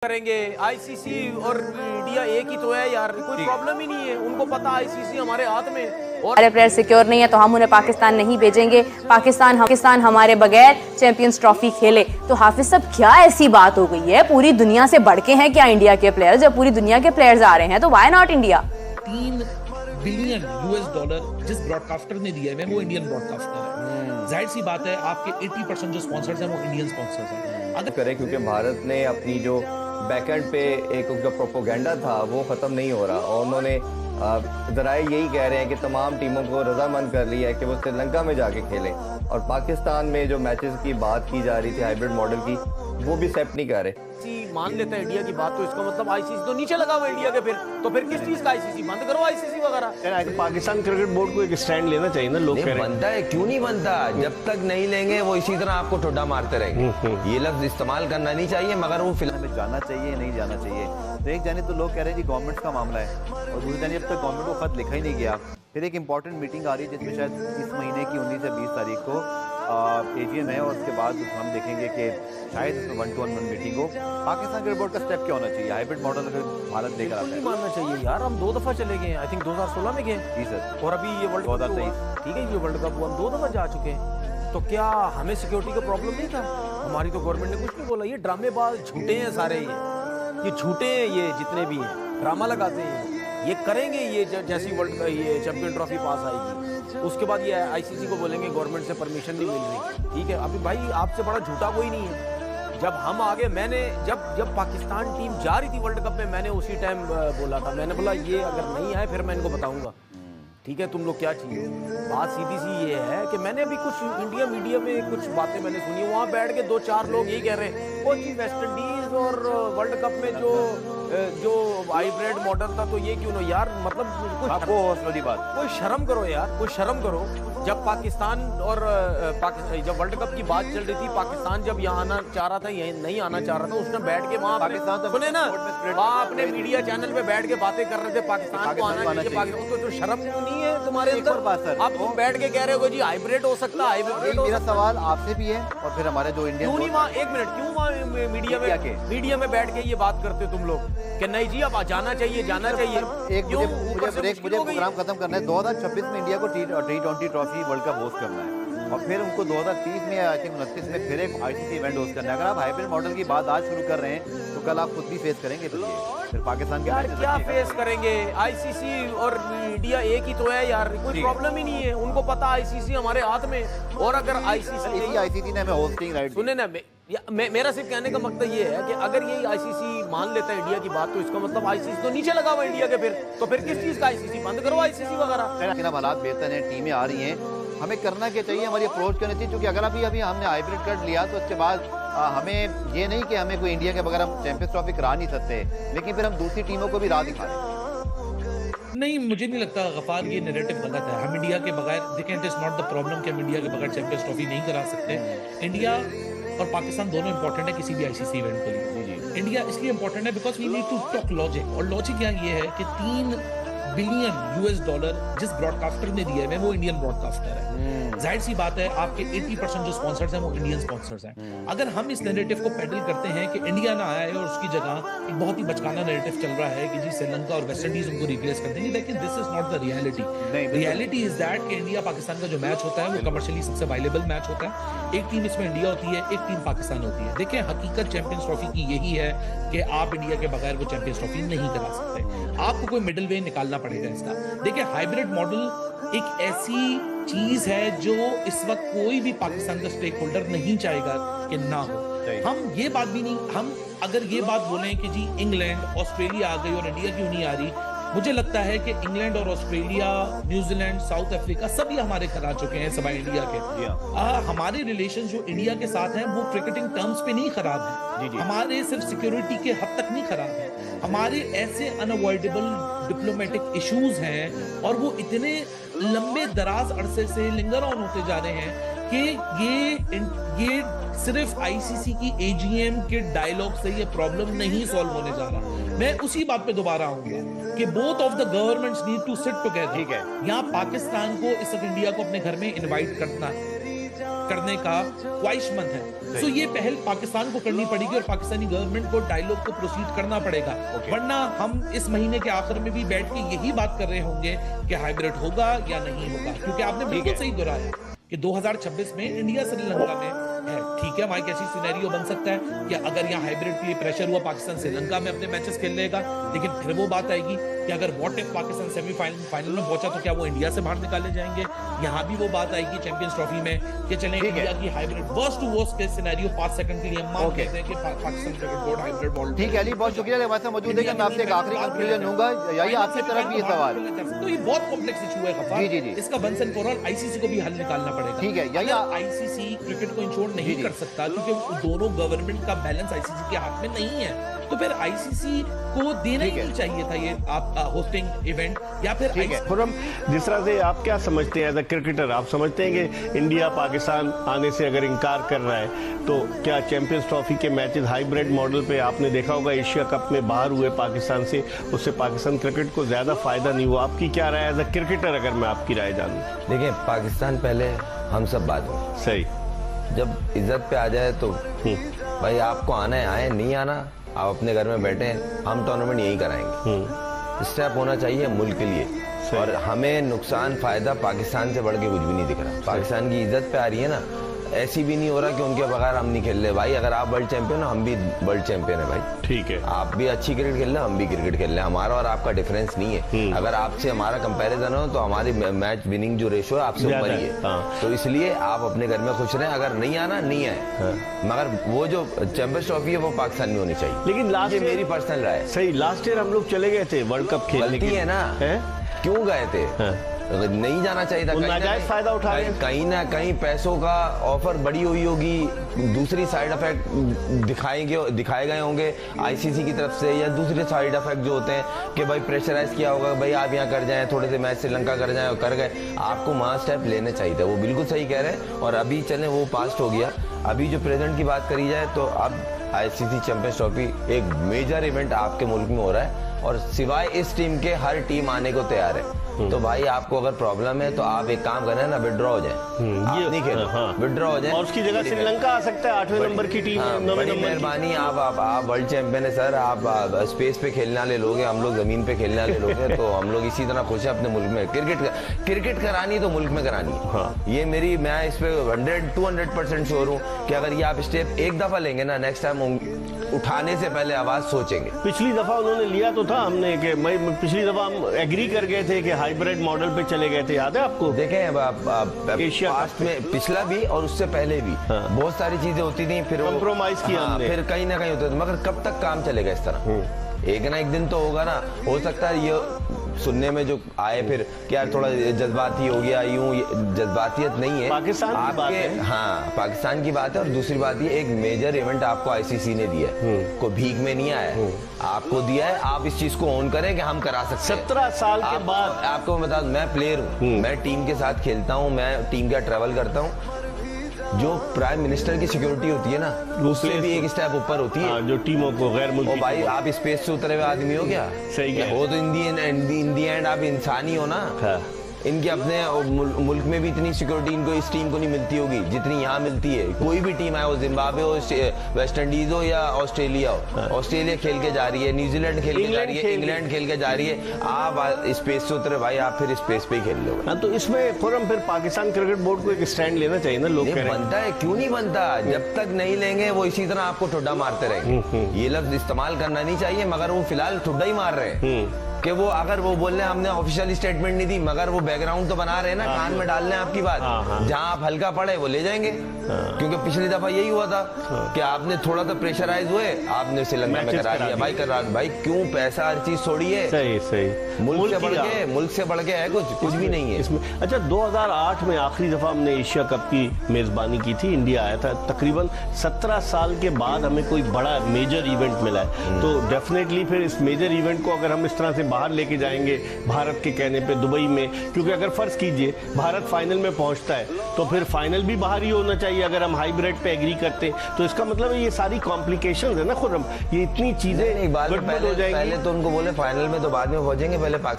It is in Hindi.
करेंगे। आईसीसी और इंडिया एक ही तो है यार, कोई प्रॉब्लम ही नहीं है। उनको पता आईसीसी हमारे हाथ में और हमारे प्लेयर सिक्योर नहीं है तो हम उन्हें पाकिस्तान नहीं भेजेंगे। पाकिस्तान हमारे बगैर चैंपियंस ट्रॉफी खेले। तो हाफिज साहब क्या ऐसी बात हो गई है? पूरी दुनिया से बढ़ के हैं क्या इंडिया के प्लेयर्स? जब पूरी दुनिया के प्लेयर्स आ रहे हैं तो व्हाई नॉट इंडिया? $3 बिलियन जिस ब्रॉडकास्टर ने दिया है वो इंडियन ब्रॉडकास्टर है। जाहिर सी बात है आपके 80% जो स्पॉन्सर्स हैं वो इंडियन स्पॉन्सर्स हैं। अगर करें क्योंकि भारत ने अपनी जो बैकएंड पे एक जो प्रोपोगेंडा था वो ख़त्म नहीं हो रहा और उन्होंने ज़राए यही कह रहे हैं कि तमाम टीमों को रजामंद कर लिया है कि वो श्रीलंका में जाके खेलें और पाकिस्तान में जो मैचेस की बात की जा रही थी हाइब्रिड मॉडल की वो भी एक्सेप्ट नहीं कर रहे। मान लेते हैं इंडिया की बात तो इसका मतलब आईसीसी तो नीचे लगा हुआ इंडिया के। फिर किस चीज का आईसीसी? बंद करो आईसीसी वगैरह। तो पाकिस्तान क्रिकेट बोर्ड को एक स्टैंड लेना चाहिए ना। लोग कह रहे हैं बनता है, क्यों नहीं बनता? जब तक नहीं लेंगे वो इसी तरह आपको ठोडा मारते रहेंगे। ये लफ्ज इस्तेमाल करना नहीं चाहिए मगर वो फिलहाल में जाना चाहिए नहीं जाना चाहिए। तो एक जाने तो लोग कह रहे हैं जी गवर्नमेंट का मामला है और दूसरी जाने अब तक गवर्नमेंट को खत लिखा ही नहीं गया। फिर एक इंपॉर्टेंट मीटिंग आ रही है जिसमें शायद इस महीने की 19 से 20 तारीख को एजीएम है और उसके बाद हम देखेंगे कि शायद इसमें 1-to-1 मीटिंग हो। पाकिस्तान क्रिकेट बोर्ड का स्टेप क्या होना चाहिए? हाइब्रिड मॉडल अगर भारत लेकर आता है मानना चाहिए यार। हम 2 दफा चले गए, आई थिंक 2016 में गए जी सर, और अभी ये वर्ल्ड कप 2023 ठीक है, ये वर्ल्ड कप हम 2 दफा जा चुके हैं। तो क्या हमें सिक्योरिटी का प्रॉब्लम नहीं था? हमारी तो गवर्नमेंट ने कुछ नहीं बोला। ये ड्रामेबाज झूठे हैं सारे, ये झूठे हैं, ये जितने भी हैं ड्रामा लगाते हैं। ये करेंगे ये जैसी वर्ल्ड ये चैंपियन ट्रॉफी पास आएगी उसके बाद ये आईसीसी को बोलेंगे गवर्नमेंट से परमिशन नहीं मिल रही। ठीक है, अभी भाई आपसे बड़ा झूठा कोई नहीं है। जब हम आगे मैंने जब पाकिस्तान टीम जा रही थी वर्ल्ड कप में, मैंने उसी टाइम बोला था, मैंने बोला ये अगर नहीं आए फिर मैं इनको बताऊंगा। ठीक है, तुम लोग क्या चाहिए। बात सीधी सी ये है कि मैंने अभी कुछ इंडिया मीडिया में कुछ बातें मैंने सुनी, वहाँ बैठ के 2-4 लोग यही कह रहे हैं वो जी वेस्ट इंडीज और वर्ल्ड कप में जो हाइब्रिड मॉडल था तो ये क्यों ना यार, मतलब कोई शर्म करो यार, कोई शर्म करो। जब पाकिस्तान और जब वर्ल्ड कप की बात चल रही थी, पाकिस्तान जब यहाँ आना चाह रहा था, यही नहीं आना चाह रहा था, उसने बैठ के वहाँ सुने ना, वहाँ अपने मीडिया चैनल पे बैठ के बातें कर रहे थे पाकिस्तान को आना चाहिए। पाकिस्तान तो शर्म नहीं है तुम्हारे अंदर? अब तुम बैठ के कह रहे हो जी हाइब्रिड हो सकता है, हाइब्रिड। मेरा सवाल आपसे भी है और फिर हमारे जो इंडियन क्यों नहीं वहाँ, एक मिनट, क्यों वहाँ मीडिया में बैठ के ये बात करते हो तुम लोग कि नहीं जी अब जाना चाहिए जाना चाहिए? मुझे प्रोग्राम खत्म करना है। 2026 में इंडिया को T20 trophy world cup host करना है और फिर उनको 2030 में आई थिंक 29 में फिर एक आईसीसी इवेंट होस्ट करना है। अगर आप हाइब्रिड मॉडल की बात आज शुरू कर रहे हैं तो कल आप खुद भी फेस करेंगे फिर पाकिस्तान के यार क्या फेस करेंगे? आईसीसी और इंडिया एक ही तो है यार, कोई प्रॉब्लम ही नहीं है। उनको पता आईसीसी हमारे हाथ में और अगर आईसीसी ने हमें होस्टिंग राइट सुने ना, मेरा सिर्फ कहने का मकसद ये है कि अगर ये आईसीसी मान लेता है इंडिया की बात तो इसका मतलब आईसीसी तो नीचे लगा हुआ इंडिया के। फिर किस चीज का आईसीसी? बंद करो आईसीसी वगैरह। लेकिन अब हालात बेहतर हैं, टीमें आ रही हैं, हमें करना क्या चाहिए? हमारी अप्रोच करनी चाहिए क्योंकि अगर अभी हमने हाइब्रिड कर लिया तो उसके बाद हमें ये नहीं कि हमें कोई इंडिया के बगैर हम चैंपियंस ट्रॉफी करा नहीं सकते, लेकिन फिर हम दूसरी टीमों को भी राह दिखा रहे हैं। नहीं, मुझे नहीं लगता गफार ये नैरेटिव गलत है। हम इंडिया के बगैर देखें, it is not the problem कि हम इंडिया के बगैर चैंपियंस ट्रॉफी नहीं करा सकते। इंडिया और पाकिस्तान दोनों इंपॉर्टेंट है किसी भी आईसीसी इवेंट के लिए। इंडिया इसलिए इंपॉर्टेंट है because we need to talk logic, और लॉजिक यहाँ ये है कि $3 बिलियन जिस ब्रॉडकास्टर ने दिया है वो इंडियन ब्रॉडकास्टर है। जाहिर सी बात है आपके 80% जो स्पॉन्सर्स हैं वो इंडियन स्पॉन्सर्स हैं। अगर हम इस नैरेटिव को पैडल करते हैं कि इंडिया ना आया है और उसकी जगह एक बहुत ही बचकाना नैरेटिव चल रहा है कि जी श्रीलंका और वेस्ट इंडीज उनको रिप्लेस कर देंगे, लेकिन this is not the reality. Reality is that कि इंडिया पाकिस्तान का जो मैच होता है वो कमर्शियली सबसे अवेलेबल मैच होता है। एक टीम इसमें इंडिया होती है, एक टीम पाकिस्तान होती है। देखिए हकीकत चैंपियंस ट्रॉफी की यही है कि आप इंडिया के बगैर वो चैंपियंस ट्रॉफी नहीं करा सकते। आपको कोई मिडिल वे निकालना पड़ेगा इसका। देखिए हाइब्रिड मॉडल एक ऐसी चीज है जो इस वक्त कोई भी पाकिस्तान का स्टेक होल्डर नहीं चाहेगा कि ना हो। हम ये बात भी नहीं, हम अगर ये बात बोलें कि जी इंग्लैंड ऑस्ट्रेलिया आ गई और इंडिया क्यों नहीं आ रही, मुझे लगता है कि इंग्लैंड और ऑस्ट्रेलिया, न्यूजीलैंड, साउथ अफ्रीका सभी हमारे करा चुके हैं सवाए इंडिया के। हमारे रिलेशन जो इंडिया के साथ हैं वो क्रिकेटिंग टर्म्स पे नहीं खराब है, हमारे सिर्फ सिक्योरिटी के हद तक नहीं खराब है। हमारे ऐसे अनअवॉइडेबल डिप्लोमेटिक इश्यूज हैं और वो इतने लंबे दराज अरसे से लिंगर ऑन होते जा रहे हैं कि ये सिर्फ आईसीसी की एजीएम के डायलॉग से ये प्रॉब्लम नहीं सॉल्व होने जा रहा। मैं उसी बात पे दोबारा आऊंगा कि both of the governments need to sit together. ठीक है, यहाँ पाकिस्तान को इस वक्त इंडिया को अपने घर में इनवाइट करना है करने का ख्वाहिशमंद है। सो ये पहल पाकिस्तान को करनी पड़ेगी और पाकिस्तानी गवर्नमेंट को डायलॉग को प्रोसीड करना पड़ेगा, वरना हम इस महीने के आखिर में भी बैठ के यही बात कर रहे होंगे कि हाइब्रिड होगा या नहीं होगा। क्योंकि आपने बिल्कुल सही दोहराया कि 2026 में इंडिया श्रीलंका में है। ठीक है, वहां एक ऐसी सिनेरियो बन सकता है कि अगर यहाँ हाइब्रिड के लिए प्रेशर हुआ, पाकिस्तान श्रीलंका में अपने मैचेस खेल लेगा, लेकिन फिर वो बात आएगी कि अगर व्हाट इफ पाकिस्तान सेमीफाइनल में पहुंचा तो क्या वो इंडिया से बाहर निकाले जाएंगे। यहाँ भी वो बात आएगी चैंपियंस ट्रॉफी में कि चलें इंडिया की hybrid worst to worst case scenario 5 second के लिए हम मान लेते हैं कि Pakistan cricket board hybrid ball. ठीक है अली, बहुत शुक्रिया हमारे साथ मौजूद है। मैं आपसे एक आखिरी कंक्लूजन लूंगा, यही आपकी तरफ भी ये सवाल। तो ये बहुत कॉम्प्लेक्स इशू है गफार। जी। इसका once and for all ICC को भी हल निकालना पड़ेगा। ठीक है, यही आईसीसी क्रिकेट को इंश्योर नहीं कर सकता क्योंकि दोनों गवर्नमेंट का बैलेंस आईसीसी के हाथ में नहीं है, तो फिर आईसीसी को देना ही नहीं चाहिए था ये आप होस्टिंग इवेंट या फिर खुर्रम, जिस तरह से आप क्या समझते हैं एज अ क्रिकेटर, आप समझते हैं कि इंडिया पाकिस्तान आने से अगर इनकार कर रहा है तो क्या चैंपियंस ट्रॉफी के मैचेस हाइब्रिड मॉडल पे आपने देखा होगा एशिया कप में बाहर हुए पाकिस्तान से, उससे पाकिस्तान क्रिकेट को ज्यादा फायदा नहीं हुआ? आपकी क्या राय एज अ क्रिकेटर, अगर मैं आपकी राय जानूं? देखिए, पाकिस्तान पहले, हम सब बाद में। सही, जब इज्जत पे आ जाए तो भाई आपको आना है आए, नहीं आना आप अपने घर में बैठे हैं, हम टूर्नामेंट यही कराएंगे। स्टेप होना चाहिए मुल्क के लिए, और हमें नुकसान फायदा पाकिस्तान से बढ़ के कुछ भी नहीं दिख रहा। पाकिस्तान की इज्जत पे आ रही है ना, ऐसी भी नहीं हो रहा कि उनके बगैर हम नहीं खेल रहे। भाई अगर आप वर्ल्ड चैंपियन हो, हम भी वर्ल्ड चैंपियन है भाई। ठीक है, आप भी अच्छी क्रिकेट खेल रहे हैं, हम भी क्रिकेट खेल रहे हैं, हमारा और आपका डिफरेंस नहीं है। अगर आपसे हमारा कंपैरिजन हो तो हमारी मैच विनिंग जो रेशो है आपसे ऊपर ही है। तो इसलिए आप अपने घर में खुश रहें, अगर नहीं आना नहीं आए, मगर वो जो चैंपियंस ट्रॉफी है वो पाकिस्तान में होनी चाहिए। लेकिन लास्ट ये मेरी पर्सनल राय है। सही, लास्ट ईयर हम लोग चले गए थे वर्ल्ड कप खेलने। गलती है ना, क्यों गए थे? नहीं जाना चाहिए था। नाजायज फायदा उठा रहे हैं। कहीं ना कहीं पैसों का ऑफर बड़ी हुई होगी, दूसरी साइड इफेक्ट दिखाए गए होंगे आईसीसी की तरफ से, या दूसरे साइड इफेक्ट जो होते हैं कि भाई प्रेशराइज किया होगा, भाई आप यहाँ कर जाएं, थोड़े से मैच श्रीलंका कर जाएं, और कर गए। आपको वहाँ स्टेप लेने चाहिए था, वो बिल्कुल सही कह रहे हैं। और अभी चले वो पास्ट हो गया, अभी जो प्रेजेंट की बात करी जाए तो अब आईसीसी चैंपियंस ट्रॉफी एक मेजर इवेंट आपके मुल्क में हो रहा है, और सिवाय इस टीम के हर टीम आने को तैयार है। तो भाई आपको अगर प्रॉब्लम है तो आप एक काम करें ना, विड्रॉ हो जाए, आप नहीं खेलो, विड्रॉ हो जाए, और उसकी जगह श्रीलंका आ सकता है 8वें नंबर की टीम। बड़ी मेहरबानी, आप वर्ल्ड चैंपियन है सर, आप स्पेस पे खेलने वाले लोग हैं, हम लोग जमीन पे खेलने वाले लोग हैं, तो हम लोग इसी तरह खुश है अपने मुल्क में। क्रिकेट करानी है तो मुल्क में करानी है। ये मेरी, मैं इस पे 200% श्योर हूँ कि अगर ये आप स्टेप एक दफा लेंगे ना, नेक्स्ट टाइम उठाने से पहले आवाज सोचेंगे। पिछली दफा उन्होंने लिया तो था हमने कि पिछली दफा हम एग्री कर गए थे कि हाइब्रिड मॉडल पे चले गए थे, याद है आपको? देखें एशिया पास्ट में पिछला भी और उससे पहले भी बहुत सारी चीजें होती थी, फिर कॉम्प्रोमाइज किया हमने, फिर कहीं ना कहीं होता था, मगर कब तक काम चलेगा इस तरह? एक ना एक दिन तो होगा ना। हो सकता है ये सुनने में जो आए फिर कि यार थोड़ा जज्बाती हो गया, यूं जज्बातियत नहीं है, पाकिस्तान की बात है। हाँ, पाकिस्तान की बात है। और दूसरी बात ये, एक मेजर इवेंट आपको आईसीसी ने दिया है, को भीख में नहीं आया, आपको दिया है। आप इस चीज को ऑन करें कि हम करा सकते हैं। 17 साल के बाद आपको मैं बता दूं, मैं प्लेयर हूँ, मैं टीम के साथ खेलता हूँ, मैं टीम का ट्रैवल करता हूँ। जो प्राइम मिनिस्टर की सिक्योरिटी होती है ना, उससे भी एक स्टेप ऊपर होती है। जो टीमों को गैर मुल्की, ओ भाई आप स्पेस से उतरे हुए आदमी हो क्या? सही है, हो तो इन दी एंड आप इंसान ही हो ना। इनके अपने मुल्क में भी इतनी सिक्योरिटी इनको, इस टीम को नहीं मिलती होगी जितनी यहाँ मिलती है। कोई भी टीम आए, हो जिम्बाब्वे हो, वेस्ट इंडीज हो या ऑस्ट्रेलिया हो, ऑस्ट्रेलिया खेल के जा रही है, न्यूजीलैंड खेल के जा रही है, इंग्लैंड खेल के जा रही है, आप स्पेस से उतरे भाई, आप फिर स्पेस पे ही खेल लो। तो इसमें खुर्रम फिर पाकिस्तान क्रिकेट बोर्ड को एक स्टैंड लेना चाहिए ना, लोग बनता है, क्यों नहीं बनता? जब तक नहीं लेंगे वो इसी तरह आपको ठुड्डा मारते रहेंगे। ये लफ्ज इस्तेमाल करना नहीं चाहिए, मगर वो फिलहाल ठुड्डा ही मार रहे हैं कि वो, अगर वो बोल रहे हैं हमने ऑफिशियल स्टेटमेंट नहीं दी, मगर वो बैकग्राउंड तो बना रहे हैं ना, कान में डाल रहे हैं आपकी बात। जहां आप हल्का पड़े वो ले जाएंगे, क्योंकि पिछली दफा यही हुआ था कि आपने थोड़ा सा प्रेशराइज हुए, आपने श्रीलंका में करा दिया। भाई करा, भाई क्यों पैसा हर चीज छोड़िए, सही मुल्क से बढ़ के है, कुछ भी नहीं है इसमें। अच्छा, 2008 में आखिरी दफा हमने एशिया कप की मेजबानी की थी, इंडिया आया था। तकरीबन 17 साल के बाद हमें कोई बड़ा मेजर इवेंट मिला है, तो डेफिनेटली फिर इस मेजर इवेंट को अगर हम इस तरह से बाहर लेके जाएंगे भारत के कहने पे दुबई में, क्योंकि अगर फर्ज कीजिए भारत फाइनल में पहुंचता है तो फिर फाइनल भी बाहर ही होना चाहिए अगर हम हाइब्रिड पे एग्री करते, तो इसका मतलब है ये सारी कॉम्प्लिकेशंस है ना खुर्रम, ये इतनी चीजें गड़बड़ हो जाएंगी। पहले तो उनको बोले फाइनल में तो बाद में पहुंचेंगे, पहले